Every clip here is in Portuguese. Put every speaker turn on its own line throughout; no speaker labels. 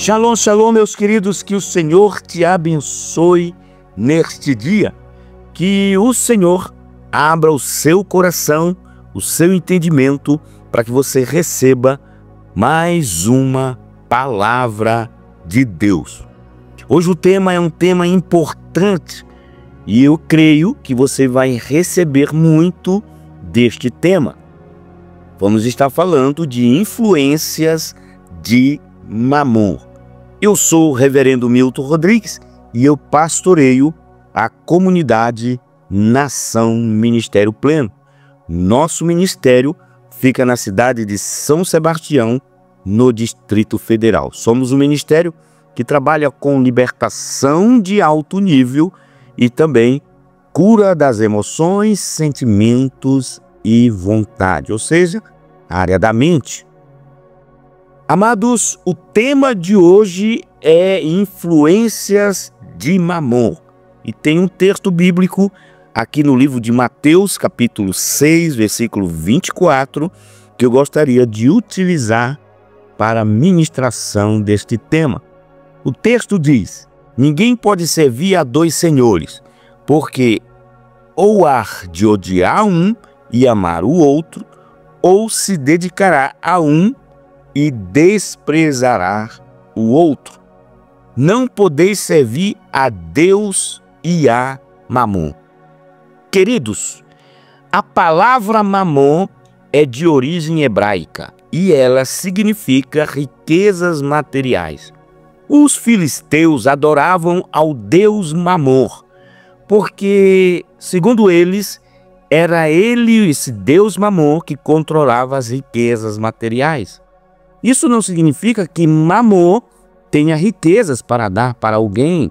Shalom, shalom, meus queridos, que o Senhor te abençoe neste dia, que o Senhor abra o seu coração, o seu entendimento, para que você receba mais uma palavra de Deus. Hoje o tema é um tema importante e eu creio que você vai receber muito deste tema. Vamos estar falando de influências de Mamon. Eu sou o reverendo Milton Rodrigues e eu pastoreio a comunidade Nação Ministério Pleno. Nosso ministério fica na cidade de São Sebastião, no Distrito Federal. Somos um ministério que trabalha com libertação de alto nível e também cura das emoções, sentimentos e vontade, ou seja, a área da mente. Amados, o tema de hoje é influências de Mamon. E tem um texto bíblico aqui no livro de Mateus, capítulo 6, versículo 24, que eu gostaria de utilizar para a ministração deste tema. O texto diz: ninguém pode servir a dois senhores, porque ou há de odiar um e amar o outro, ou se dedicará a um e desprezará o outro. Não podeis servir a Deus e a Mamon. Queridos, a palavra Mamon é de origem hebraica e ela significa riquezas materiais. Os filisteus adoravam ao deus Mamon, porque, segundo eles, era ele, esse deus Mamon, que controlava as riquezas materiais. Isso não significa que Mamon tenha riquezas para dar para alguém.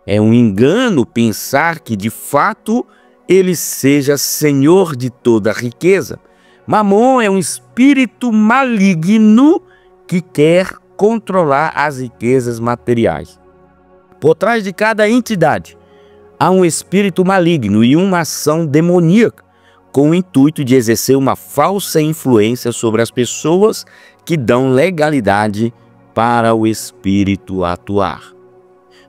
É um engano pensar que, de fato, ele seja senhor de toda a riqueza. Mamon é um espírito maligno que quer controlar as riquezas materiais. Por trás de cada entidade há um espírito maligno e uma ação demoníaca, com o intuito de exercer uma falsa influência sobre as pessoas que dão legalidade para o espírito atuar.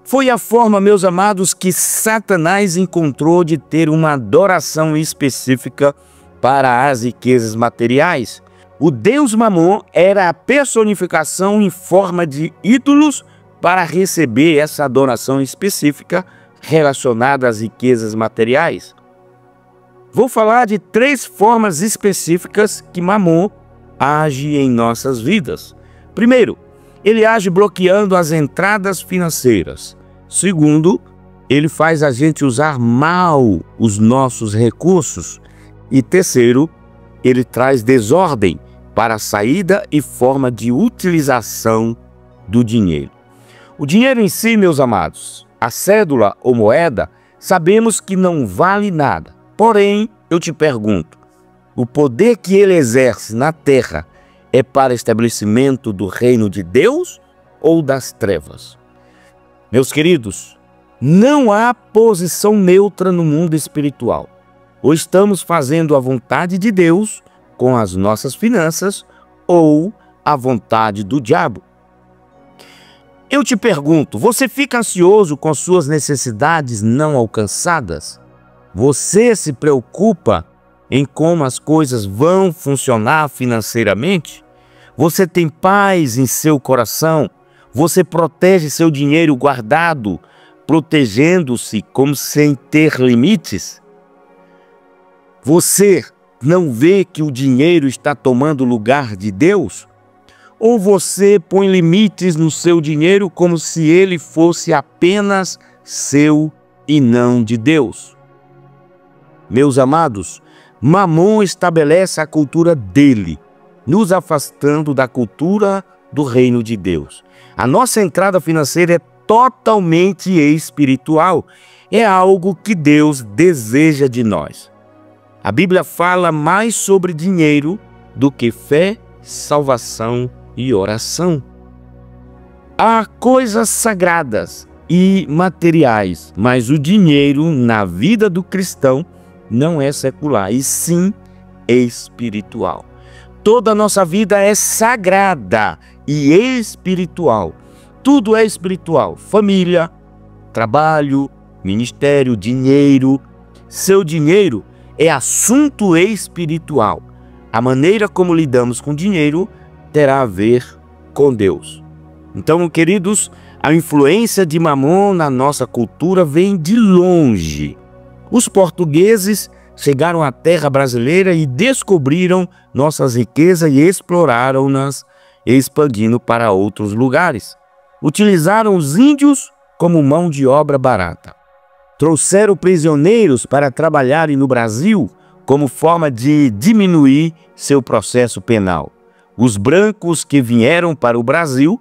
Foi a forma, meus amados, que Satanás encontrou de ter uma adoração específica para as riquezas materiais. O deus Mamon era a personificação em forma de ídolos para receber essa adoração específica relacionada às riquezas materiais. Vou falar de 3 formas específicas que Mamon age em nossas vidas. Primeiro, ele age bloqueando as entradas financeiras. Segundo, ele faz a gente usar mal os nossos recursos. E terceiro, ele traz desordem para a saída e forma de utilização do dinheiro. O dinheiro em si, meus amados, a cédula ou moeda, sabemos que não vale nada. Porém, eu te pergunto, o poder que ele exerce na terra é para estabelecimento do reino de Deus ou das trevas? Meus queridos, não há posição neutra no mundo espiritual. Ou estamos fazendo a vontade de Deus com as nossas finanças ou a vontade do diabo. Eu te pergunto, você fica ansioso com suas necessidades não alcançadas? Você se preocupa em como as coisas vão funcionar financeiramente? Você tem paz em seu coração? Você protege seu dinheiro guardado, protegendo-se como sem ter limites? Você não vê que o dinheiro está tomando lugar de Deus? Ou você põe limites no seu dinheiro como se ele fosse apenas seu e não de Deus? Meus amados, Mamon estabelece a cultura dele, nos afastando da cultura do reino de Deus. A nossa entrada financeira é totalmente espiritual. É algo que Deus deseja de nós. A Bíblia fala mais sobre dinheiro do que fé, salvação e oração. Há coisas sagradas e materiais, mas o dinheiro na vida do cristão não é secular, e sim espiritual. Toda a nossa vida é sagrada e espiritual. tudo é espiritual: família, trabalho, ministério, dinheiro. Seu dinheiro é assunto espiritual. A maneira como lidamos com dinheiro terá a ver com Deus. Então, queridos, a influência de Mamon na nossa cultura vem de longe. Os portugueses chegaram à terra brasileira e descobriram nossas riquezas e exploraram-nas, expandindo para outros lugares. Utilizaram os índios como mão de obra barata. Trouxeram prisioneiros para trabalharem no Brasil como forma de diminuir seu processo penal. Os brancos que vieram para o Brasil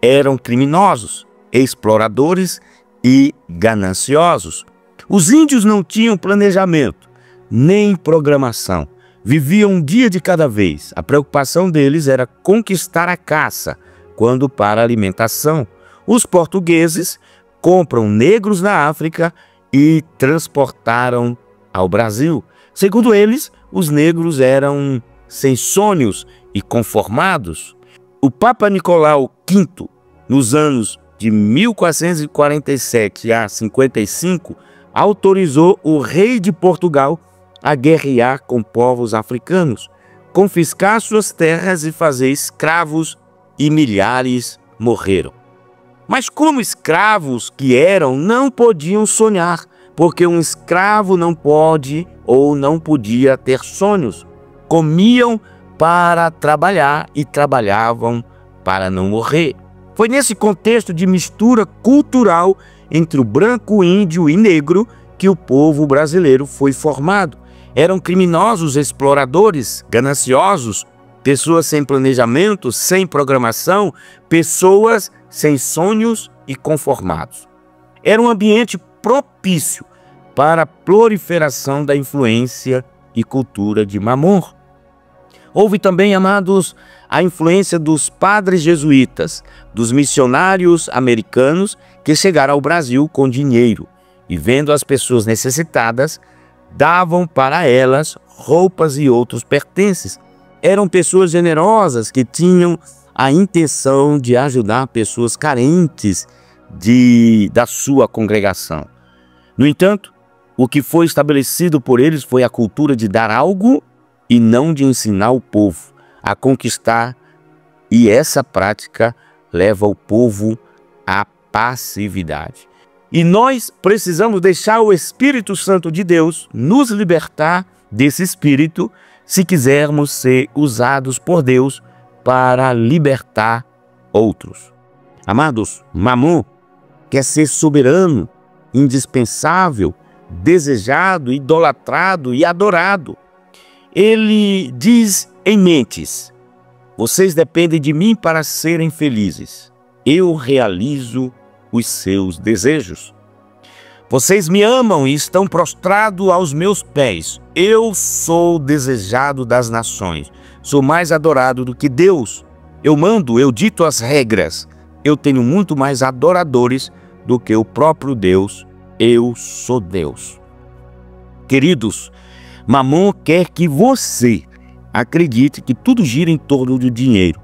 eram criminosos, exploradores e gananciosos. Os índios não tinham planejamento, nem programação. Viviam um dia de cada vez. A preocupação deles era conquistar a caça, quando para alimentação. Os portugueses compram negros na África e transportaram ao Brasil. Segundo eles, os negros eram sem sonhos e conformados. O Papa Nicolau V, nos anos de 1447 a 55, autorizou o rei de Portugal a guerrear com povos africanos, confiscar suas terras e fazer escravos, e milhares morreram. Mas como escravos que eram, não podiam sonhar, porque um escravo não pode ou não podia ter sonhos. Comiam para trabalhar e trabalhavam para não morrer. Foi nesse contexto de mistura cultural entre o branco, índio e negro que o povo brasileiro foi formado. Eram criminosos, exploradores, gananciosos, pessoas sem planejamento, sem programação, pessoas sem sonhos e conformados. Era um ambiente propício para a proliferação da influência e cultura de Mamon. Houve também, amados, a influência dos padres jesuítas, dos missionários americanos que chegaram ao Brasil com dinheiro e, vendo as pessoas necessitadas, davam para elas roupas e outros pertences. Eram pessoas generosas que tinham a intenção de ajudar pessoas carentes da sua congregação. No entanto, o que foi estabelecido por eles foi a cultura de dar algo e não de ensinar o povo a conquistar, e essa prática leva o povo à passividade. E nós precisamos deixar o Espírito Santo de Deus nos libertar desse espírito, se quisermos ser usados por Deus para libertar outros. Amados, Mamon quer ser soberano, indispensável, desejado, idolatrado e adorado. Ele diz em mentes: vocês dependem de mim para serem felizes. Eu realizo os seus desejos. Vocês me amam e estão prostrados aos meus pés. Eu sou desejado das nações. Sou mais adorado do que Deus. Eu mando, eu dito as regras. Eu tenho muito mais adoradores do que o próprio Deus. Eu sou Deus. Queridos, Mamon quer que você acredite que tudo gira em torno do dinheiro.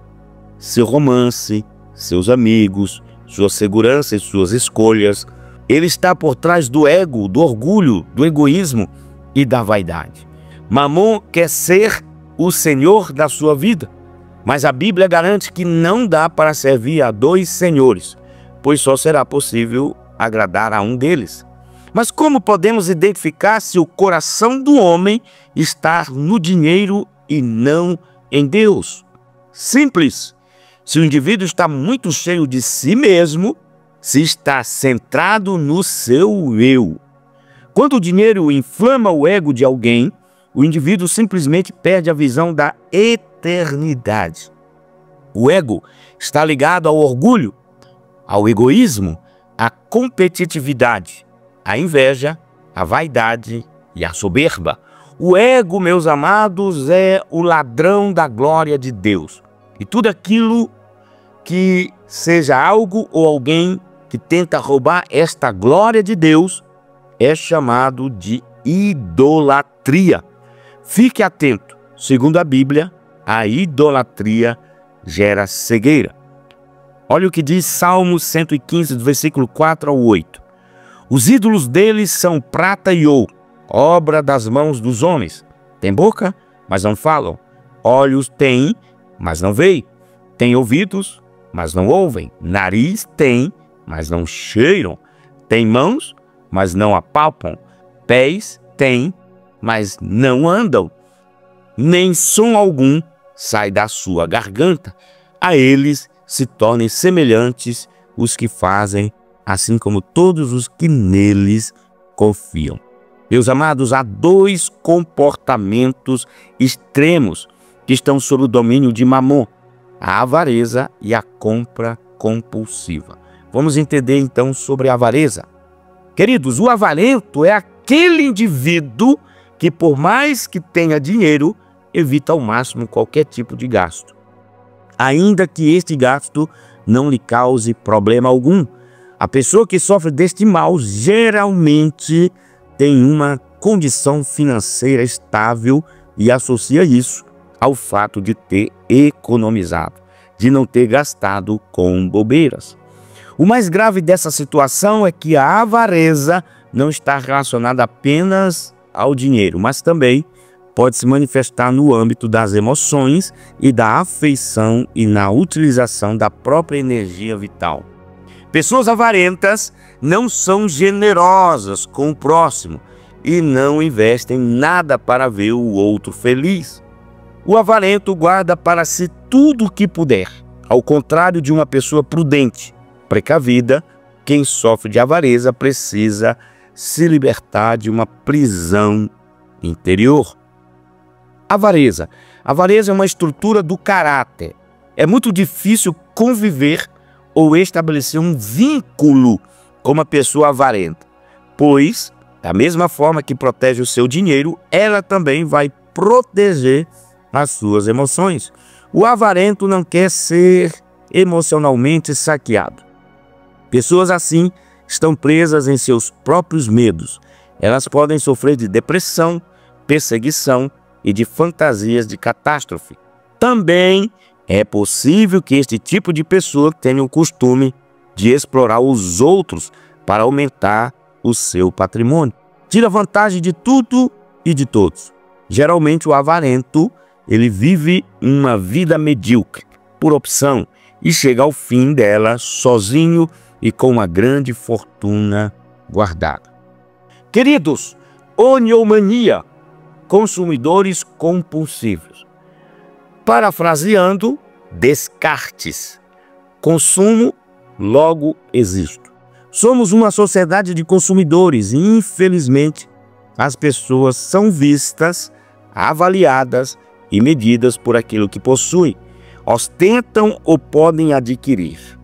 Seu romance, seus amigos, sua segurança e suas escolhas. Ele está por trás do ego, do orgulho, do egoísmo e da vaidade. Mamon quer ser o senhor da sua vida, mas a Bíblia garante que não dá para servir a dois senhores, pois só será possível agradar a um deles. Mas como podemos identificar se o coração do homem está no dinheiro e não em Deus? Simples. Se o indivíduo está muito cheio de si mesmo, se está centrado no seu eu. Quando o dinheiro inflama o ego de alguém, o indivíduo simplesmente perde a visão da eternidade. O ego está ligado ao orgulho, ao egoísmo, à competitividade, à inveja, à vaidade e à soberba. O ego, meus amados, é o ladrão da glória de Deus. E tudo aquilo que seja algo ou alguém que tenta roubar esta glória de Deus é chamado de idolatria. Fique atento. Segundo a Bíblia, a idolatria gera cegueira. Olha o que diz Salmo 115, do versículo 4 ao 8. Os ídolos deles são prata e ouro, obra das mãos dos homens. Tem boca, mas não falam. Olhos têm, mas não veem. Tem ouvidos, mas não ouvem. Nariz tem, mas não cheiram. Tem mãos, mas não apalpam. Pés têm, mas não andam. Nem som algum sai da sua garganta. A eles se tornem semelhantes os que fazem, assim como todos os que neles confiam. Meus amados, há dois comportamentos extremos que estão sob o domínio de Mamon: a avareza e a compra compulsiva. Vamos entender então sobre a avareza. Queridos, o avarento é aquele indivíduo que, por mais que tenha dinheiro, evita ao máximo qualquer tipo de gasto, ainda que este gasto não lhe cause problema algum. A pessoa que sofre deste mal geralmente tem uma condição financeira estável e associa isso ao fato de ter economizado, de não ter gastado com bobeiras. O mais grave dessa situação é que a avareza não está relacionada apenas ao dinheiro, mas também pode se manifestar no âmbito das emoções e da afeição e na utilização da própria energia vital. Pessoas avarentas não são generosas com o próximo e não investem nada para ver o outro feliz. O avarento guarda para si tudo o que puder. Ao contrário de uma pessoa prudente, precavida, quem sofre de avareza precisa se libertar de uma prisão interior. Avareza. Avareza é uma estrutura do caráter. É muito difícil conviver ou estabelecer um vínculo com uma pessoa avarenta, pois, da mesma forma que protege o seu dinheiro, ela também vai proteger as suas emoções. O avarento não quer ser emocionalmente saqueado. Pessoas assim estão presas em seus próprios medos. Elas podem sofrer de depressão, perseguição e de fantasias de catástrofe. Também é possível que este tipo de pessoa tenha o costume de explorar os outros para aumentar o seu patrimônio. Tira vantagem de tudo e de todos. Geralmente o avarento, ele vive uma vida medíocre, por opção, e chega ao fim dela sozinho e com uma grande fortuna guardada. Queridos, oniomania, consumidores compulsivos. Parafraseando, Descartes: consumo, logo existo. Somos uma sociedade de consumidores e, infelizmente, as pessoas são vistas, avaliadas e medidas por aquilo que possuem, ostentam ou podem adquirir.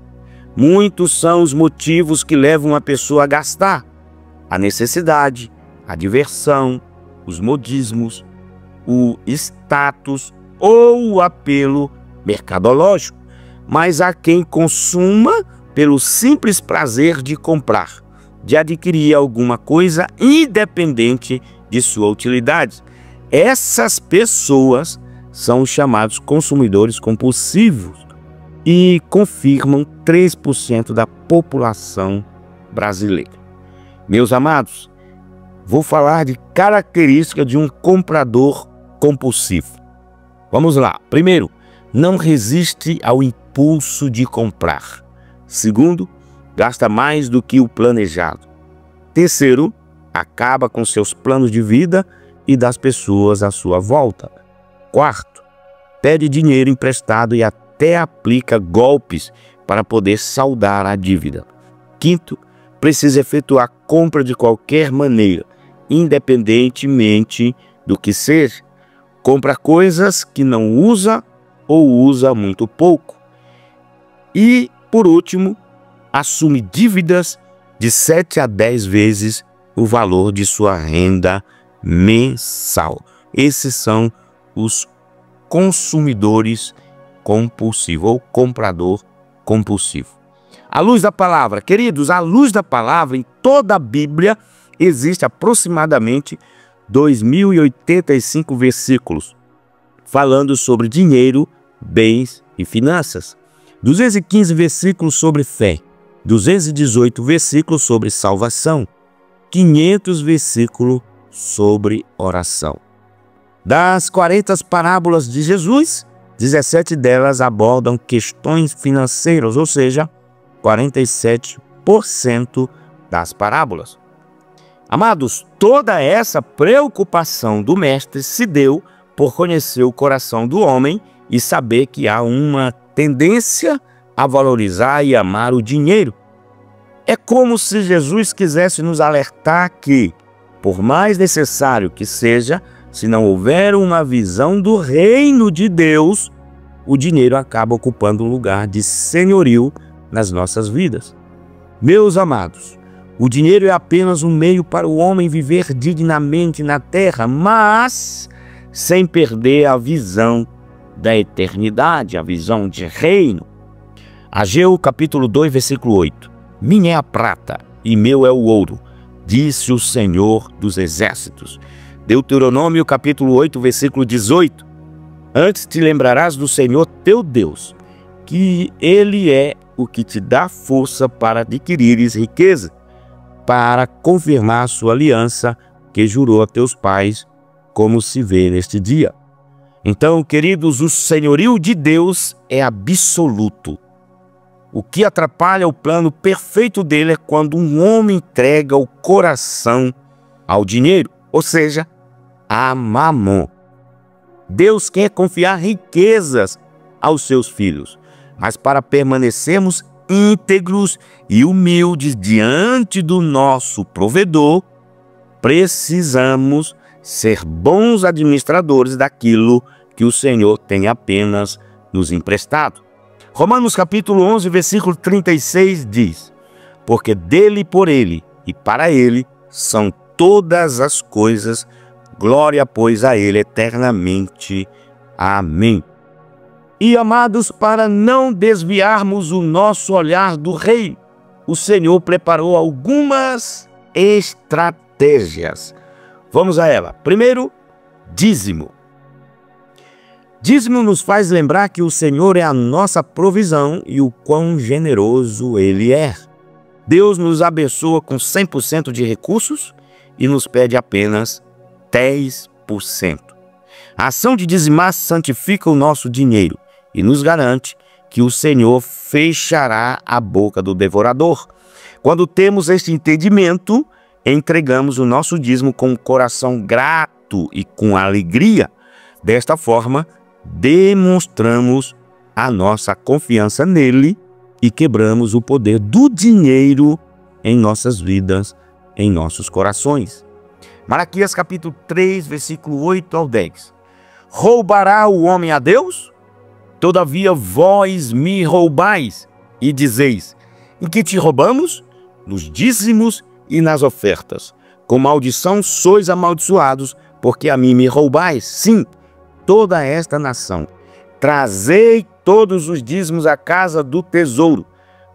Muitos são os motivos que levam a pessoa a gastar: a necessidade, a diversão, os modismos, o status ou o apelo mercadológico. Mas há quem consuma pelo simples prazer de comprar, de adquirir alguma coisa independente de sua utilidade. Essas pessoas são os chamados consumidores compulsivos e confirmam 3% da população brasileira. Meus amados, vou falar de características de um comprador compulsivo. Vamos lá. Primeiro, não resiste ao impulso de comprar. Segundo, gasta mais do que o planejado. Terceiro, acaba com seus planos de vida e das pessoas à sua volta. Quarto, pede dinheiro emprestado e até aplica golpes para poder saldar a dívida. Quinto, precisa efetuar compra de qualquer maneira, independentemente do que seja. Compra coisas que não usa ou usa muito pouco. E, por último, assume dívidas de 7 a 10 vezes o valor de sua renda mensal. Esses são os consumidores compulsivos ou comprador compulsivo. À luz da palavra, queridos, à luz da palavra, em toda a Bíblia existe aproximadamente 2.085 versículos falando sobre dinheiro, bens e finanças. 215 versículos sobre fé, 218 versículos sobre salvação, 500 versículos sobre oração. Das 40 parábolas de Jesus, 17 delas abordam questões financeiras, ou seja, 47% das parábolas. Amados, toda essa preocupação do Mestre se deu por conhecer o coração do homem e saber que há uma tendência a valorizar e amar o dinheiro. É como se Jesus quisesse nos alertar que, por mais necessário que seja, se não houver uma visão do reino de Deus, o dinheiro acaba ocupando um lugar de senhorio nas nossas vidas. Meus amados, o dinheiro é apenas um meio para o homem viver dignamente na terra, mas sem perder a visão da eternidade, a visão de reino. Ageu capítulo 2, versículo 8. Minha é a prata e meu é o ouro, disse o Senhor dos Exércitos. Deuteronômio capítulo 8, versículo 18. Antes te lembrarás do Senhor teu Deus, que Ele é o que te dá força para adquirires riqueza, para confirmar sua aliança que jurou a teus pais, como se vê neste dia. Então, queridos, o senhorio de Deus é absoluto. O que atrapalha o plano perfeito dele é quando um homem entrega o coração ao dinheiro, ou seja, a mamon. Deus quer confiar riquezas aos seus filhos, mas para permanecermos íntegros e humildes diante do nosso provedor, precisamos ser bons administradores daquilo que o Senhor tem apenas nos emprestado. Romanos capítulo 11, versículo 36 diz: porque dele, por ele e para ele são todas as coisas, glória, pois, a ele eternamente. Amém. E, amados, para não desviarmos o nosso olhar do rei, o Senhor preparou algumas estratégias. Vamos a ela. Primeiro, dízimo. Dízimo nos faz lembrar que o Senhor é a nossa provisão e o quão generoso Ele é. Deus nos abençoa com 100% de recursos e nos pede apenas 10%. A ação de dizimar santifica o nosso dinheiro e nos garante que o Senhor fechará a boca do devorador. Quando temos este entendimento, entregamos o nosso dízimo com um coração grato e com alegria. Desta forma, demonstramos a nossa confiança nele e quebramos o poder do dinheiro em nossas vidas, em nossos corações. Malaquias capítulo 3, versículo 8 ao 10. Roubará o homem a Deus? Todavia vós me roubais e dizeis: em que te roubamos? Nos dízimos e nas ofertas. Com maldição sois amaldiçoados, porque a mim me roubais. Sim, toda esta nação. Trazei todos os dízimos à casa do tesouro,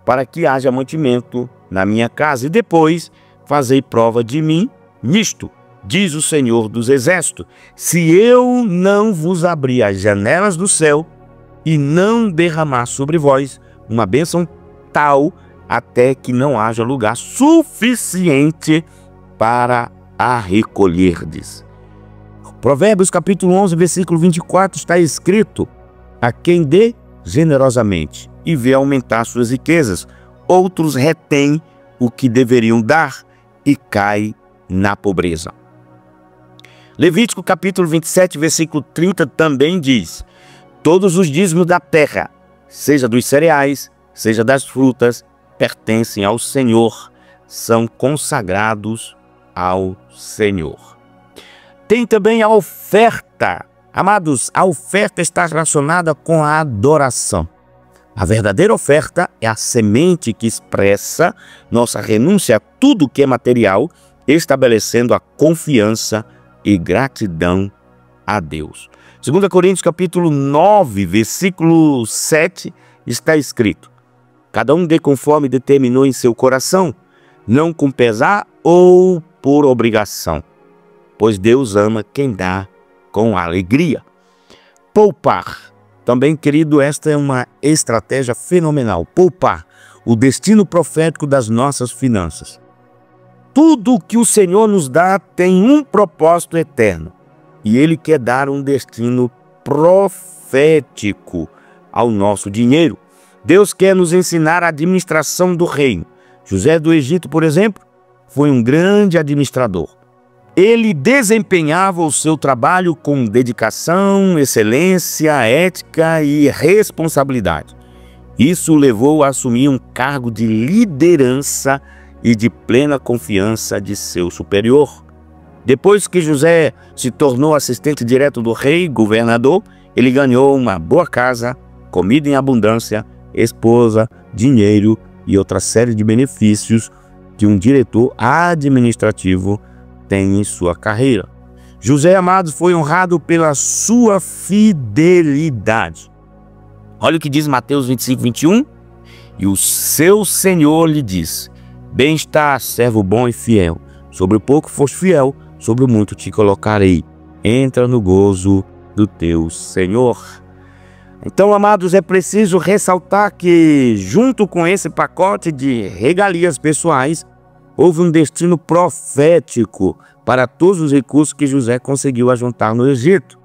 para que haja mantimento na minha casa, e depois fazei prova de mim nisto, diz o Senhor dos Exércitos, se eu não vos abrir as janelas do céu e não derramar sobre vós uma bênção tal, até que não haja lugar suficiente para a recolherdes. Provérbios capítulo 11, versículo 24 está escrito: a quem dê generosamente e vê aumentar suas riquezas, outros retêm o que deveriam dar e cai na pobreza. Levítico capítulo 27, versículo 30 também diz: todos os dízimos da terra, seja dos cereais, seja das frutas, pertencem ao Senhor, são consagrados ao Senhor. Tem também a oferta. Amados, a oferta está relacionada com a adoração. A verdadeira oferta é a semente que expressa nossa renúncia a tudo que é material, estabelecendo a confiança e gratidão a Deus. 2 Coríntios capítulo 9, versículo 7, está escrito: cada um dê conforme determinou em seu coração, não com pesar ou por obrigação, pois Deus ama quem dá com alegria. Poupar Também, querido, esta é uma estratégia fenomenal. Poupar o destino profético das nossas finanças. Tudo o que o Senhor nos dá tem um propósito eterno. E Ele quer dar um destino profético ao nosso dinheiro. Deus quer nos ensinar a administração do reino. José do Egito, por exemplo, foi um grande administrador. Ele desempenhava o seu trabalho com dedicação, excelência, ética e responsabilidade. Isso o levou a assumir um cargo de liderança e de plena confiança de seu superior. Depois que José se tornou assistente direto do rei, governador, ele ganhou uma boa casa, comida em abundância, esposa, dinheiro e outra série de benefícios que um diretor administrativo tem em sua carreira. José, amados, foi honrado pela sua fidelidade. Olha o que diz Mateus 25, 21. E o seu Senhor lhe diz: bem está, servo bom e fiel. Sobre o pouco foste fiel, sobre o muito te colocarei. Entra no gozo do teu Senhor. Então, amados, é preciso ressaltar que, junto com esse pacote de regalias pessoais, houve um destino profético para todos os recursos que José conseguiu ajuntar no Egito.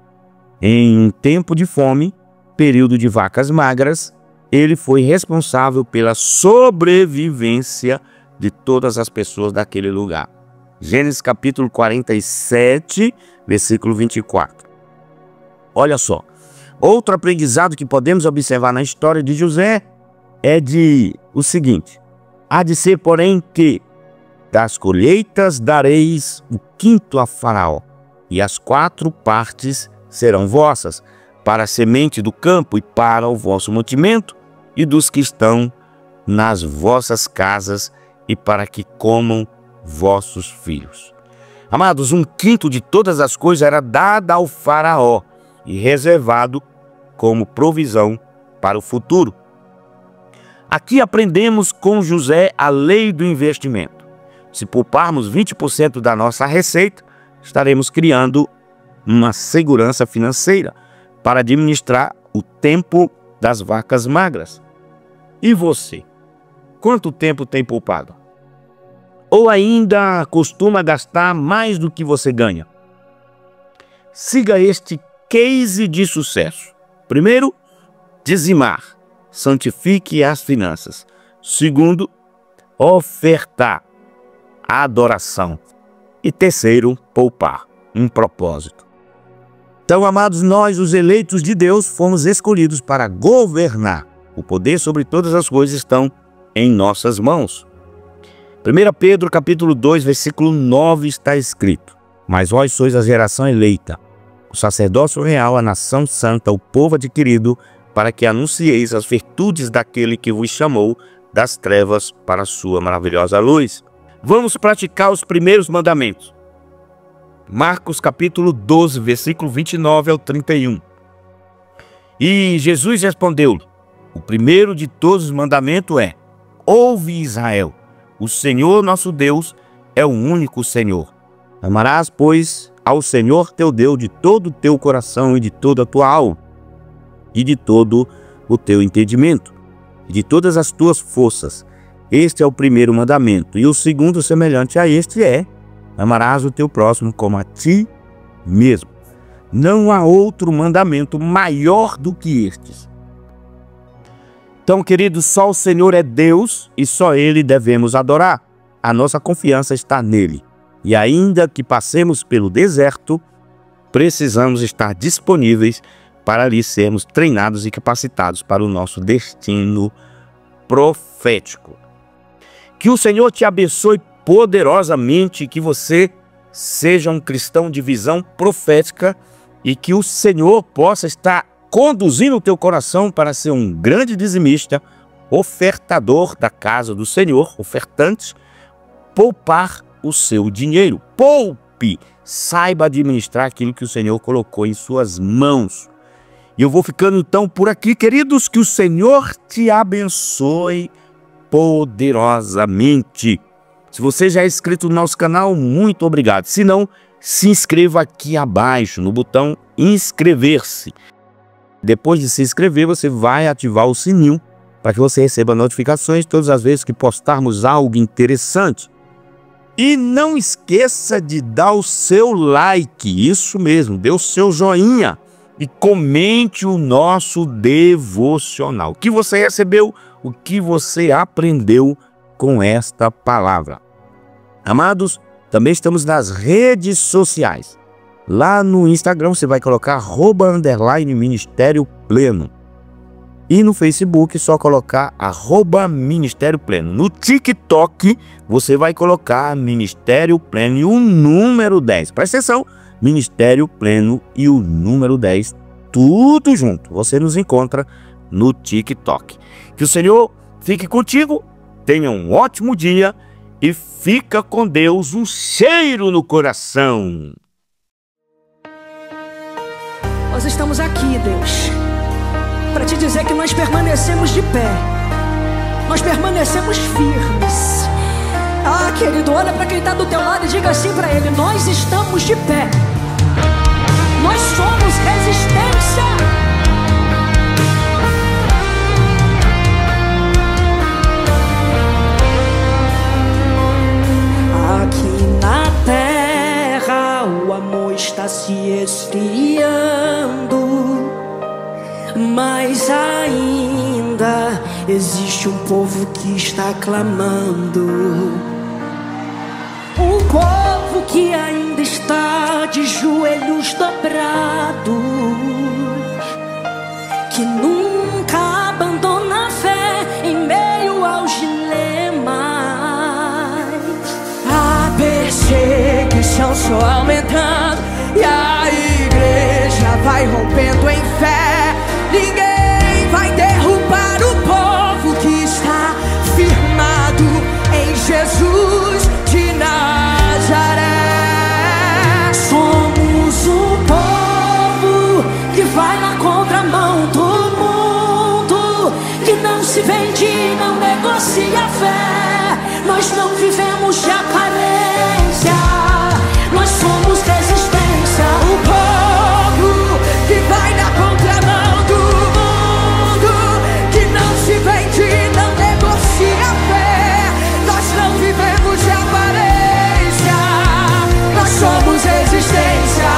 Em um tempo de fome, período de vacas magras, ele foi responsável pela sobrevivência de todas as pessoas daquele lugar. Gênesis capítulo 47, versículo 24. Olha só, outro aprendizado que podemos observar na história de José é o seguinte: há de ser, porém, que das colheitas dareis o quinto a Faraó, e as 4 partes serão vossas, para a semente do campo e para o vosso mantimento, e dos que estão nas vossas casas, e para que comam vossos filhos. Amados, 1/5 de todas as coisas era dada ao Faraó e reservado como provisão para o futuro. Aqui aprendemos com José a lei do investimento. Se pouparmos 20% da nossa receita, estaremos criando uma segurança financeira para administrar o tempo das vacas magras. E você? Quanto tempo tem poupado? Ou ainda costuma gastar mais do que você ganha? Siga este case de sucesso. Primeiro, dizimar. Santifique as finanças. Segundo, ofertar. Adoração. E terceiro, poupar. Um propósito. Então, amados, nós, os eleitos de Deus, fomos escolhidos para governar. O poder sobre todas as coisas estão em nossas mãos. 1 Pedro capítulo 2, versículo 9 está escrito: mas vós sois a geração eleita, o sacerdócio real, a nação santa, o povo adquirido, para que anuncieis as virtudes daquele que vos chamou das trevas para a sua maravilhosa luz. Vamos praticar os primeiros mandamentos. Marcos capítulo 12, versículo 29 ao 31. E Jesus respondeu: o primeiro de todos os mandamentos é: ouve, Israel, o Senhor nosso Deus é o único Senhor. Amarás, pois, ao Senhor teu Deus de todo o teu coração e de toda a tua alma, e de todo o teu entendimento, e de todas as tuas forças. Este é o primeiro mandamento. E o segundo, semelhante a este, é: amarás o teu próximo como a ti mesmo. Não há outro mandamento maior do que estes. Então, queridos, só o Senhor é Deus e só Ele devemos adorar. A nossa confiança está nele. E ainda que passemos pelo deserto, precisamos estar disponíveis para ali sermos treinados e capacitados para o nosso destino profético. Que o Senhor te abençoe poderosamente, que você seja um cristão de visão profética e que o Senhor possa estar conduzindo o teu coração para ser um grande dizimista, ofertador da casa do Senhor, ofertante, poupar o seu dinheiro. Poupe, saiba administrar aquilo que o Senhor colocou em suas mãos. E eu vou ficando então por aqui, queridos, que o Senhor te abençoe poderosamente. Se você já é inscrito no nosso canal, muito obrigado. Se não, se inscreva aqui abaixo no botão inscrever-se. Depois de se inscrever, você vai ativar o sininho para que você receba notificações todas as vezes que postarmos algo interessante. E não esqueça de dar o seu like, isso mesmo, dê o seu joinha e comente o nosso devocional. O que você recebeu, o que você aprendeu com esta palavra. Amados, também estamos nas redes sociais. Lá no Instagram você vai colocar @Ministério Pleno. E no Facebook só colocar @Ministério Pleno. No TikTok você vai colocar Ministério Pleno e o número 10. Presta atenção, Ministério Pleno e o número 10, tudo junto. Você nos encontra no TikTok. Que o Senhor fique contigo, tenha um ótimo dia e fica com Deus, um cheiro no coração.
Nós estamos aqui, Deus, para te dizer que nós permanecemos de pé, nós permanecemos firmes. Ah, querido, olha para quem está do teu lado e diga assim para ele: nós estamos de pé, nós somos resistência. Aqui na terra o amor está se esfriando, mas ainda existe um povo que está clamando. Um povo que ainda está de joelhos dobrados, que nunca abandona a fé em meio aos dilemas. A perseguição só aumentando e a igreja vai rompendo em fé. Ninguém vai derrubar o povo que está firmado em Jesus de Nazaré. Somos um povo que vai na contramão do mundo, que não se vende, não negocia a fé. Nós não vivemos de aparência, nós somos resistência. Um povo que vai na contramão do mundo, que não se vende, não negocia a fé. Nós não vivemos de aparência, nós somos resistência.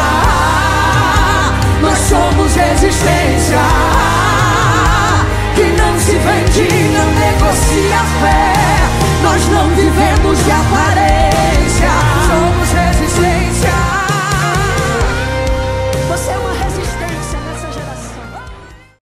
Nós somos resistência.